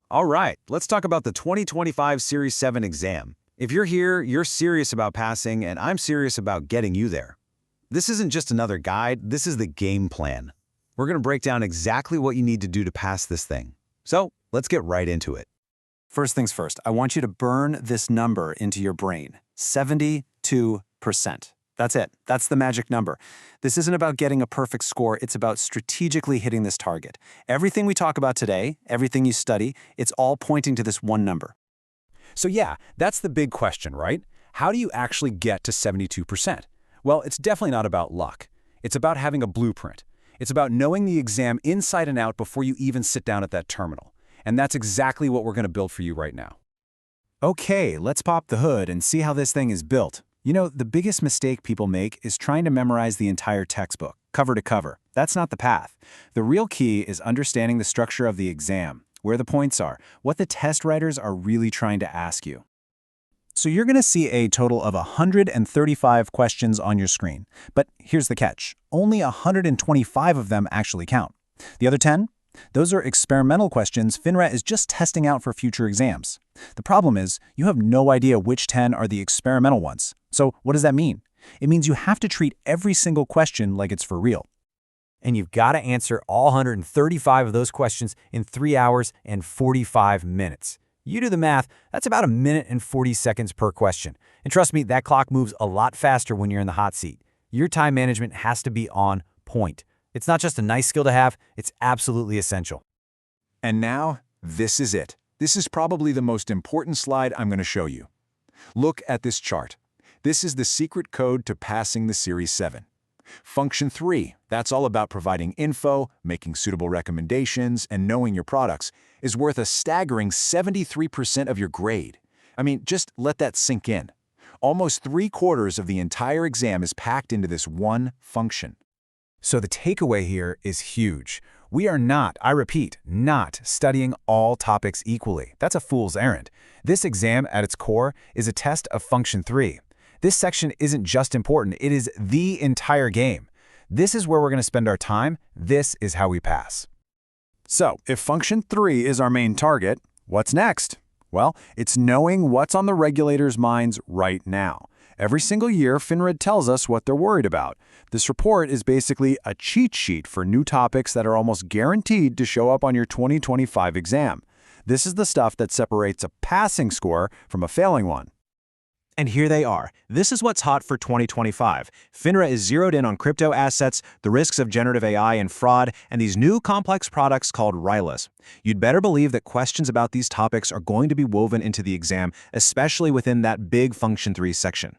All right, let's talk about the 2025 Series 7 exam. If you're here, you're serious about passing, and I'm serious about getting you there. This isn't just another guide, this is the game plan. We're going to break down exactly what you need to do to pass this thing. So, let's get right into it. First things first, I want you to burn this number into your brain. 72%. That's it. That's the magic number. This isn't about getting a perfect score, it's about strategically hitting this target. Everything we talk about today, everything you study, it's all pointing to this one number. So yeah, that's the big question, right? How do you actually get to 72%? Well, it's definitely not about luck. It's about having a blueprint. It's about knowing the exam inside and out before you even sit down at that terminal. And that's exactly what we're going to build for you right now. Okay, let's pop the hood and see how this thing is built. You know, the biggest mistake people make is trying to memorize the entire textbook, cover to cover. That's not the path. The real key is understanding the structure of the exam, where the points are, what the test writers are really trying to ask you. So you're going to see a total of 135 questions on your screen. But here's the catch. Only 125 of them actually count. The other 10? Those are experimental questions FINRA is just testing out for future exams. The problem is, you have no idea which 10 are the experimental ones. So what does that mean? It means you have to treat every single question like it's for real. And you've got to answer all 135 of those questions in 3 hours and 45 minutes. You do the math, that's about 1 minute and 40 seconds per question. And trust me, that clock moves a lot faster when you're in the hot seat. Your time management has to be on point. It's not just a nice skill to have, it's absolutely essential. And now, this is it. This is probably the most important slide I'm going to show you. Look at this chart. This is the secret code to passing the Series 7. Function 3, that's all about providing info, making suitable recommendations, and knowing your products, is worth a staggering 73% of your grade. I mean, just let that sink in. Almost 3/4 of the entire exam is packed into this one function. So the takeaway here is huge. We are not, I repeat, not studying all topics equally. That's a fool's errand. This exam, at its core, is a test of Function 3. This section isn't just important, it is the entire game. This is where we're going to spend our time. This is how we pass. So, if Function 3 is our main target, what's next? Well, it's knowing what's on the regulators' minds right now. Every single year, FINRA tells us what they're worried about. This report is basically a cheat sheet for new topics that are almost guaranteed to show up on your 2025 exam. This is the stuff that separates a passing score from a failing one. And here they are. This is what's hot for 2025. FINRA is zeroed in on crypto assets, the risks of generative AI and fraud, and these new complex products called RILAs. You'd better believe that questions about these topics are going to be woven into the exam, especially within that big Function 3 section.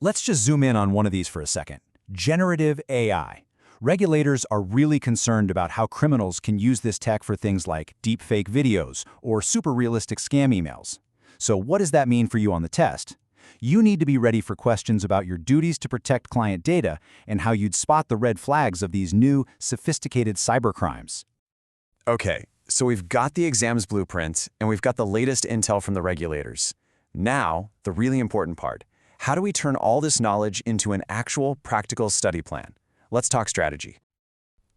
Let's just zoom in on one of these for a second. Generative AI. Regulators are really concerned about how criminals can use this tech for things like deepfake videos or super realistic scam emails. So what does that mean for you on the test? You need to be ready for questions about your duties to protect client data and how you'd spot the red flags of these new, sophisticated cybercrimes. Okay, so we've got the exam's blueprint, and we've got the latest intel from the regulators. Now, the really important part. How do we turn all this knowledge into an actual, practical study plan? Let's talk strategy.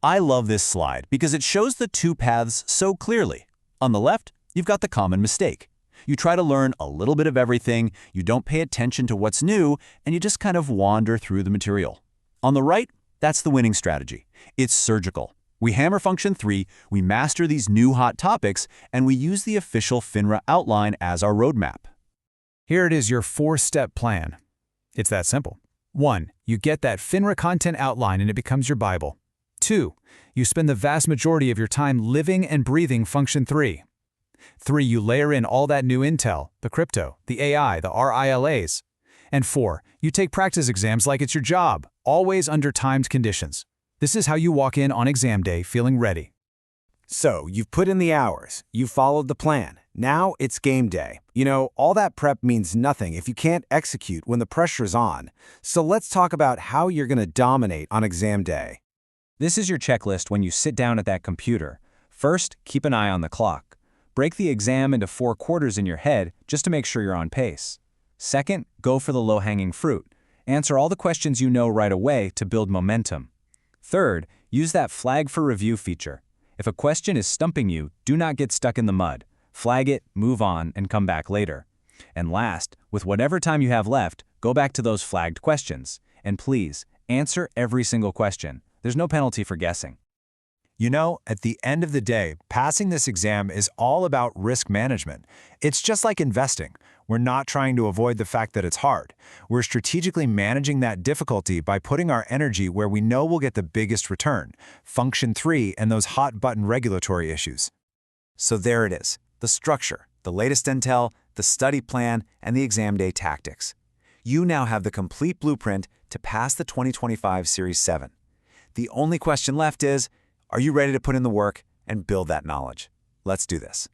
I love this slide because it shows the two paths so clearly. On the left, you've got the common mistake. You try to learn a little bit of everything, you don't pay attention to what's new, and you just kind of wander through the material. On the right, that's the winning strategy. It's surgical. We hammer Function 3, we master these new hot topics, and we use the official FINRA outline as our roadmap. Here it is, your 4-step plan. It's that simple. 1. You get that FINRA content outline and it becomes your Bible. 2. You spend the vast majority of your time living and breathing Function 3. 3. You layer in all that new intel, the crypto, the AI, the RILAs. And 4. You take practice exams like it's your job, always under timed conditions. This is how you walk in on exam day feeling ready. So, you've put in the hours, you've followed the plan. Now it's game day. You know, all that prep means nothing if you can't execute when the pressure's on. So let's talk about how you're going to dominate on exam day. This is your checklist when you sit down at that computer. First, keep an eye on the clock. Break the exam into 4 quarters in your head just to make sure you're on pace. Second, go for the low-hanging fruit. Answer all the questions you know right away to build momentum. Third, use that flag for review feature. If a question is stumping you, do not get stuck in the mud. Flag it, move on, and come back later. And last, with whatever time you have left, go back to those flagged questions. And please, answer every single question. There's no penalty for guessing. You know, at the end of the day, passing this exam is all about risk management. It's just like investing. We're not trying to avoid the fact that it's hard. We're strategically managing that difficulty by putting our energy where we know we'll get the biggest return, Function 3 and those hot-button regulatory issues. So there it is, the structure, the latest intel, the study plan, and the exam day tactics. You now have the complete blueprint to pass the 2025 Series 7. The only question left is, are you ready to put in the work and build that knowledge? Let's do this.